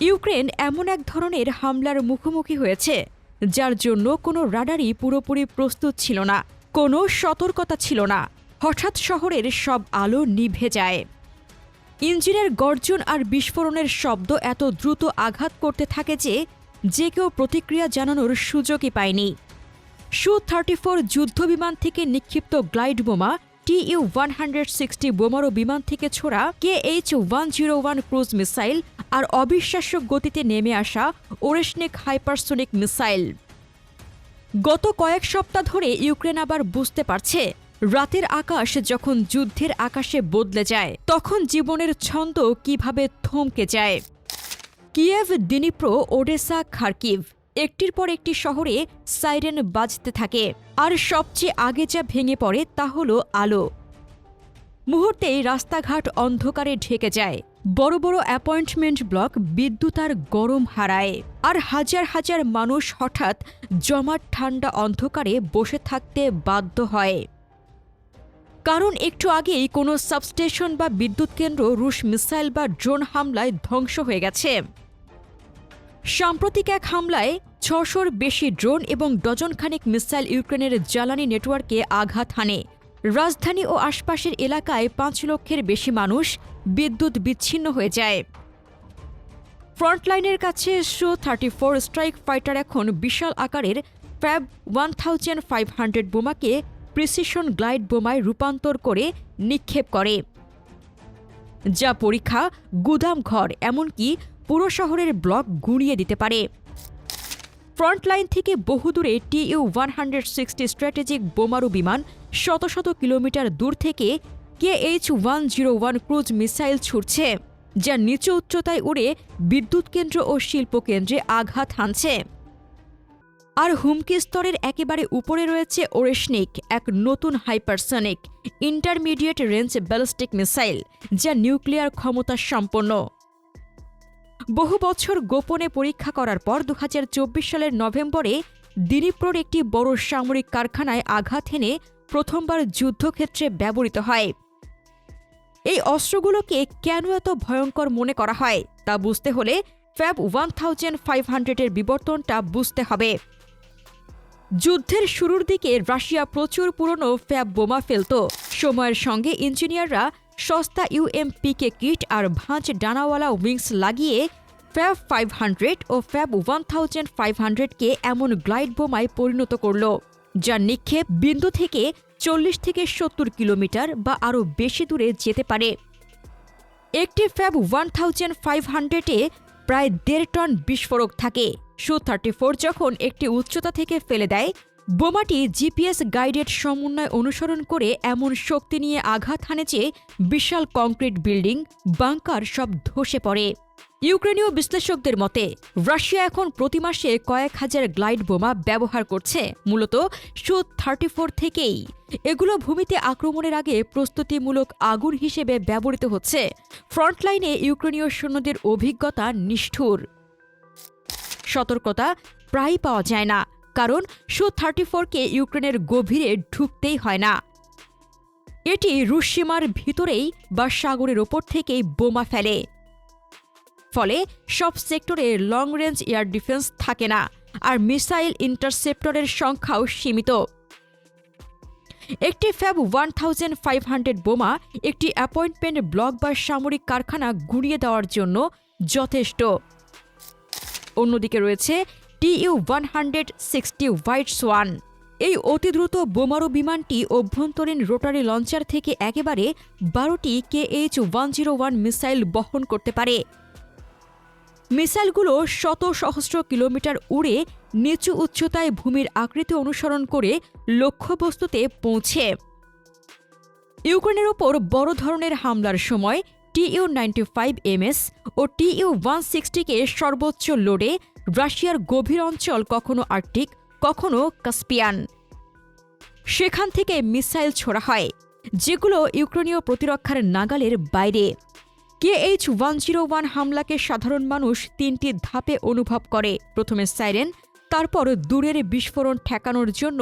Ukraine এমন এক ধরনের হামলার মুখোমুখি হয়েছে যার জন্য কোনো রাডারই পুরোপুরি প্রস্তুত ছিল না, কোনো সতর্কতা ছিল না। হঠাৎ শহরের সব আলো নিভে যায়। ইঞ্জিনের গর্জন আর বিস্ফোরণের শব্দ এত দ্রুত আঘাত করতে থাকে যে কেউ প্রতিক্রিয়া জানানোর সুযোগই পায়নি। সু-34 যুদ্ধবিমান থেকে নিক্ষিপ্ত গ্লাইড বোমা, TU-160 বোমারু বিমান থেকে ছোড়া KH-101 ক্রুজ মিসাইল আর অবিশ্বাস্য গতিতে নেমে আসা ওরেশনিক হাইপারসোনিক মিসাইল। গত কয়েক সপ্তাহ ধরে ইউক্রেন আবার বুঝতে পারছে, রাতের আকাশ যখন যুদ্ধের আকাশে বদলে যায় তখন জীবনের ছন্দ কিভাবে থমকে যায়। কিয়েভ, দিনিপ্রো, ওডেসা, খার্কিভ, একটির পর একটি শহরে সাইরেন বাজতে থাকে, আর সবচেয়ে আগে যা ভেঙে পড়ে তা হলো আলো। মুহূর্তেই রাস্তাঘাট অন্ধকারে ঢেকে যায়, বড় বড় অ্যাপয়েন্টমেন্ট ব্লক বিদ্যুৎ আর গরম হারায়, আর হাজার হাজার মানুষ হঠাৎ জমাট ঠান্ডা অন্ধকারে বসে থাকতে বাধ্য হয়। কারণ একটু আগেই কোনো সাবস্টেশন বা বিদ্যুৎ কেন্দ্র রুশ মিসাইল বা ড্রোন হামলায় ধ্বংস হয়ে গেছে। সাম্প্রতিক এক হামলায় ৬০০-র বেশি ড্রোন এবং ডজনখানেক মিসাইল ইউক্রেনের জ্বালানি নেটওয়ার্কে আঘাত হানে। রাজধানী ও আশপাশের এলাকায় ৫ লক্ষের বেশি মানুষ বিদ্যুৎ বিচ্ছিন্ন হয়ে যায়। ফ্রন্টলাইনের কাছে সু-34 স্ট্রাইক ফাইটার এখন বিশাল আকারের ফ্যাব 1500 বোমাকে প্রিসিশন গ্লাইড বোমায় রূপান্তর করে নিক্ষেপ করে, যা পরীক্ষা, গুদামঘর, এমনকি পুরো শহরের ব্লক গুঁড়িয়ে দিতে পারে। ফ্রন্টলাইন থেকে বহুদূরে TU-160 স্ট্র্যাটেজিক বোমারু বিমান শত শত কিলোমিটার দূর থেকে KH-101 ক্রুজ মিসাইল ছুটছে, যা নিচু উচ্চতায় উড়ে বিদ্যুৎ কেন্দ্র ও শিল্পকেন্দ্রে আঘাত হানছে। আর হুমকি স্তরের একেবারে উপরে রয়েছে ওরেশনিক, এক নতুন hypersonic intermediate range ballistic missile, যা নিউক্লিয়ার ক্ষমতা সম্পন্ন। বহু বছর গোপনে পরীক্ষা করার পর ২০২৪ সালের নভেম্বরে দিনিপ্রোর একটি বড় সামরিক কারখানায় আঘাত হেনে প্রথমবার যুদ্ধক্ষেত্রে ব্যবহৃত হয়। এই অস্ত্রগুলোকে কেন এত ভয়ঙ্কর মনে করা হয় তা বুঝতে হলে ফ্যাব 1500-এর বিবর্তনটা বুঝতে হবে। যুদ্ধের শুরুর দিকে রাশিয়া প্রচুর পুরনো ফ্যাব বোমা ফেলত। সময়ের সঙ্গে ইঞ্জিনিয়াররা সস্তা UMPK কিট আর ভাঁজ ডানাওয়ালা উইংস লাগিয়ে ফ্যাব 500 ও ফ্যাব 1500-কে এমন গ্লাইড বোমায় পরিণত করল, যার নিক্ষেপ বিন্দু থেকে 40 থেকে 70 কিলোমিটার বা আরও বেশি দূরে যেতে পারে। একটি ফ্যাব 1500-এ প্রায় 1.5 টন বিস্ফোরক থাকে। সু-34 যখন একটি উচ্চতা থেকে ফেলে দেয়, বোমাটি GPS গাইডেড সমন্বয় অনুসরণ করে এমন শক্তি নিয়ে আঘাত হানে যে বিশাল কংক্রিট বিল্ডিং, বাংকার সব ধসে পড়ে। ইউক্রেনীয় বিশ্লেষকদের মতে রাশিয়া এখন প্রতি মাসে কয়েক হাজার গ্লাইড বোমা ব্যবহার করছে, মূলত সু-34 থেকেই। এগুলো ভূমিতে আক্রমণের আগে প্রস্তুতিমূলক আগুন হিসেবে ব্যবহৃত হচ্ছে। ফ্রন্টলাইনে ইউক্রেনীয় সৈন্যদের অভিজ্ঞতা নিষ্ঠুর। সতর্কতা প্রায় পাওয়া যায় না, কারণ সু-34কে ইউক্রেনের গভীরে ঢুকতেই হয় না। এটি রুশ সীমার ভিতরেই বা সাগরের ওপর থেকেই বোমা ফেলে। ফলে সব সেক্টরে লং রেঞ্জ এয়ার ডিফেন্স থাকে না, আর মিসাইল ইন্টারসেপ্টরের সংখ্যাও সীমিত। একটি ফ্যাব 1500 বোমা একটি অ্যাপয়েন্টমেন্ট ব্লক বা সামরিক কারখানা গুঁড়িয়ে দেওয়ার জন্য যথেষ্ট। অন্যদিকে রয়েছে TU-160 হোয়াইট সোয়ান। এই অতিদ্রুত বোমারু বিমানটি অভ্যন্তরীণ রোটারি লঞ্চার থেকে একেবারে 12টি KH-101 মিসাইল বহন করতে পারে। মিসাইলগুলো শত সহস্র কিলোমিটার উড়ে নিচু উচ্চতায় ভূমির আকৃতি অনুসরণ করে লক্ষ্যবস্তুতে পৌঁছে। ইউক্রেনের ওপর বড় ধরনের হামলার সময় TU-95MS ও TU-160কে সর্বোচ্চ লোডে রাশিয়ার গভীর অঞ্চল, কখনো আর্কটিক, কখনো কাস্পিয়ান, সেখান থেকে মিসাইল ছোড়া হয়, যেগুলো ইউক্রেনীয় প্রতিরক্ষার নাগালের বাইরে। KH-101 হামলাকে সাধারণ মানুষ 3টি ধাপে অনুভব করে। প্রথমে সাইরেন, তারপর দূরের বিস্ফোরণ ঠেকানোর জন্য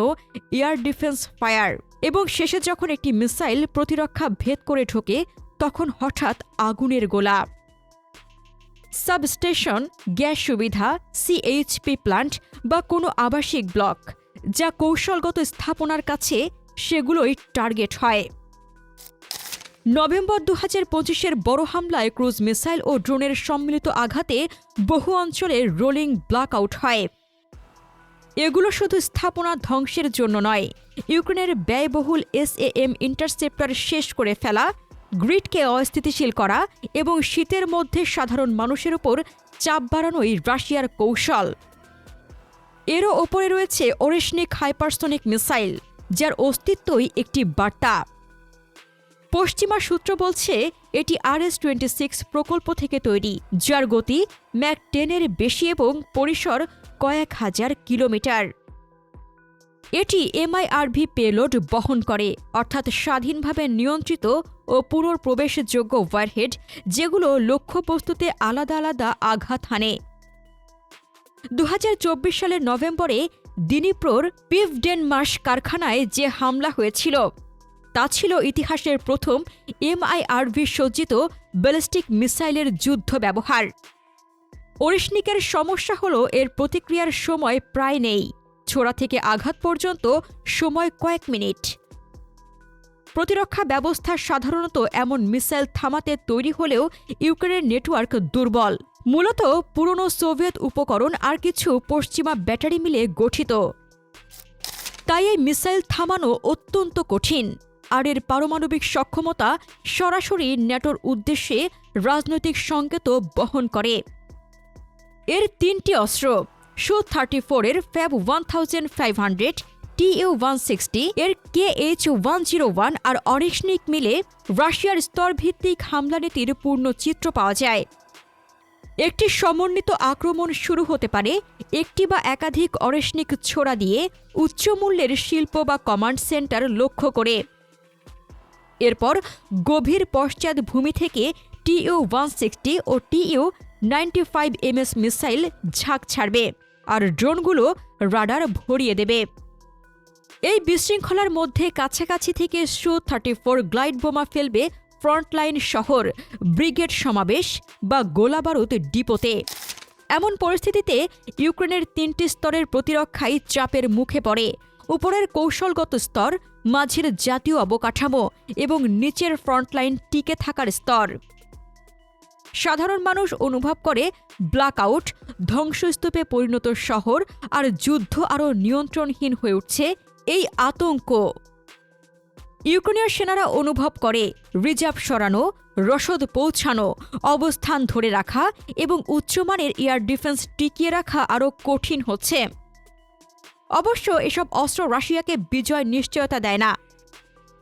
এয়ার ডিফেন্স ফায়ার, এবং শেষে যখন একটি মিসাইল প্রতিরক্ষা ভেদ করে ঢোকে তখন হঠাৎ আগুনের গোলা। সাবস্টেশন, গ্যাস সুবিধা, সিএইচপি প্লান্ট বা কোনো আবাসিক ব্লক যা কৌশলগত স্থাপনার কাছে, সেগুলোই টার্গেট হয়। নভেম্বর 2025-এর বড় হামলায় ক্রুজ মিসাইল ও ড্রোনের সম্মিলিত আঘাতে বহু অঞ্চলে রোলিং ব্ল্যাকআউট হয়। এগুলো শুধু স্থাপনা ধ্বংসের জন্য নয়, ইউক্রেনের ব্যয়বহুল SAM ইন্টারসেপ্টর শেষ করে ফেলা, গ্রিডকে অস্থিতিশীল করা এবং শীতের মধ্যে সাধারণ মানুষের ওপর চাপ বাড়ানোই রাশিয়ার কৌশল। এরও ওপরে রয়েছে ওরেশনিক হাইপারসনিক মিসাইল, যার অস্তিত্বই একটি বার্তা। পশ্চিমা সূত্র বলছে এটি RS-26 প্রকল্প থেকে তৈরি, যার গতি ম্যাক 10-এর বেশি এবং পরিসর কয়েক হাজার কিলোমিটার। এটি MIRV পেলোড বহন করে, অর্থাৎ স্বাধীনভাবে নিয়ন্ত্রিত ও পুনঃপ্রবেশযোগ্য ওয়ারহেড, যেগুলো লক্ষ্যবস্তুতে আলাদা আলাদা আঘাত হানে। 2024 সালের নভেম্বরে দিনিপ্রোর পিভডেনমার্শ কারখানায় যে হামলা হয়েছিল তা ছিল ইতিহাসের প্রথম MIRV সজ্জিত ব্যালিস্টিক মিসাইলের যুদ্ধ ব্যবহার। ওরেশনিকের সমস্যা হল এর প্রতিক্রিয়ার সময় প্রায় নেই, ছোড়া থেকে আঘাত পর্যন্ত সময় কয়েক মিনিট। প্রতিরক্ষা ব্যবস্থা সাধারণত এমন মিসাইল থামাতে তৈরি হলেও ইউক্রেনের নেটওয়ার্ক দুর্বল, মূলত পুরনো সোভিয়েত উপকরণ আর কিছু পশ্চিমা ব্যাটারি মিলে গঠিত। তাই এই মিসাইল থামানো অত্যন্ত কঠিন, আর এর পারমাণবিক সক্ষমতা সরাসরি ন্যাটোর উদ্দেশ্যে রাজনৈতিক সংকেত বহন করে। এর 3টি অস্ত্র, Su-34-এর Fab 1500, Tu-160 এর KH-101 আর অরেশনিক মিলে রাশিয়ার স্তরভিত্তিক হামলা নীতির পূর্ণ চিত্র পাওয়া যায়। একটি সমন্বিত আক্রমণ শুরু হতে পারে একটি বা একাধিক অরেশনিক ছোড়া দিয়ে উচ্চমূল্যের শিল্প বা কমান্ড সেন্টার লক্ষ্য করে। এরপর গভীর পশ্চাৎভূমি থেকে Tu-160 ও Tu-95MS মিসাইল ঝাঁক ছাড়বে, আর ড্রোনগুলো রাডার ভরিয়ে দেবে। এই বিশৃঙ্খলার মধ্যে কাছাকাছি থেকে Su-34 গ্লাইড বোমা ফেলবে ফ্রন্টলাইন শহর, ব্রিগেড সমাবেশ বা গোলাবারুদ ডিপোতে। এমন পরিস্থিতিতে ইউক্রেনের 3টি স্তরের প্রতিরক্ষাই চাপের মুখে পড়ে: উপরের কৌশলগত স্তর, মাঝের জাতীয় অবকাঠামো এবং নিচের ফ্রন্টলাইন টিকে থাকার স্তর। সাধারণ মানুষ অনুভব করে ব্ল্যাকআউট, ধ্বংসস্তূপে পরিণত শহর, আর যুদ্ধ আরও নিয়ন্ত্রণহীন হয়ে উঠছে এই আতঙ্ক। ইউক্রেনীয় সেনারা অনুভব করে রিজার্ভ সরানো, রসদ পৌঁছানো, অবস্থান ধরে রাখা এবং উচ্চমানের এয়ার ডিফেন্স টিকিয়ে রাখা আরও কঠিন হচ্ছে। অবশ্য এসব অস্ত্র রাশিয়াকে বিজয় নিশ্চয়তা দেয় না।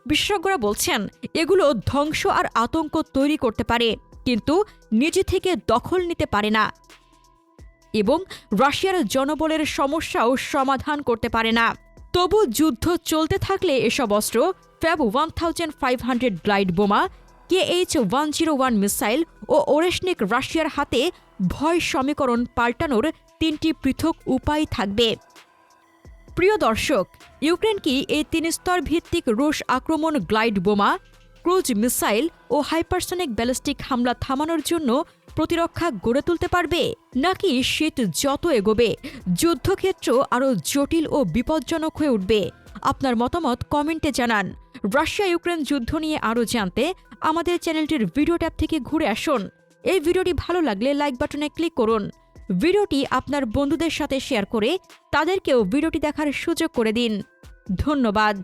বিশেষজ্ঞরা বলছেন এগুলো ধ্বংস আর আতঙ্ক তৈরি করতে পারে, কিন্তু নিজে থেকে দখল নিতে পারে না, এবং রাশিয়ার জনবলের সমস্যাও সমাধান করতে পারে না। তবু যুদ্ধ চলতে থাকলে এসব অস্ত্র, Fab 1500 গ্লাইড বোমা, KH-101 মিসাইল ও ওরেশনিক রাশিয়ার হাতে ভয় সমীকরণ পাল্টানোর 3টি পৃথক উপায় থাকবে। প্রিয় দর্শক, ইউক্রেন কি এই 3 স্তর ভিত্তিক রুশ আক্রমণ, গ্লাইড বোমা, ক্রুজ মিসাইল ও হাইপারসনিক ব্যালিস্টিক হামলা থামানোর জন্য প্রতিরক্ষা গড়ে তুলতে পারবে, নাকি শীত যত এগোবে যুদ্ধক্ষেত্র আরও জটিল ও বিপজ্জনক হয়ে উঠবে? আপনার মতামত কমেন্টে জানান। রাশিয়া ইউক্রেন যুদ্ধ নিয়ে আরও জানতে আমাদের চ্যানেলটির ভিডিও ট্যাব থেকে ঘুরে আসুন। এই ভিডিওটি ভালো লাগলে লাইক বাটনে ক্লিক করুন। ভিডিওটি আপনার বন্ধুদের সাথে শেয়ার করে তাদেরকেও ভিডিওটি দেখার সুযোগ করে দিন। ধন্যবাদ।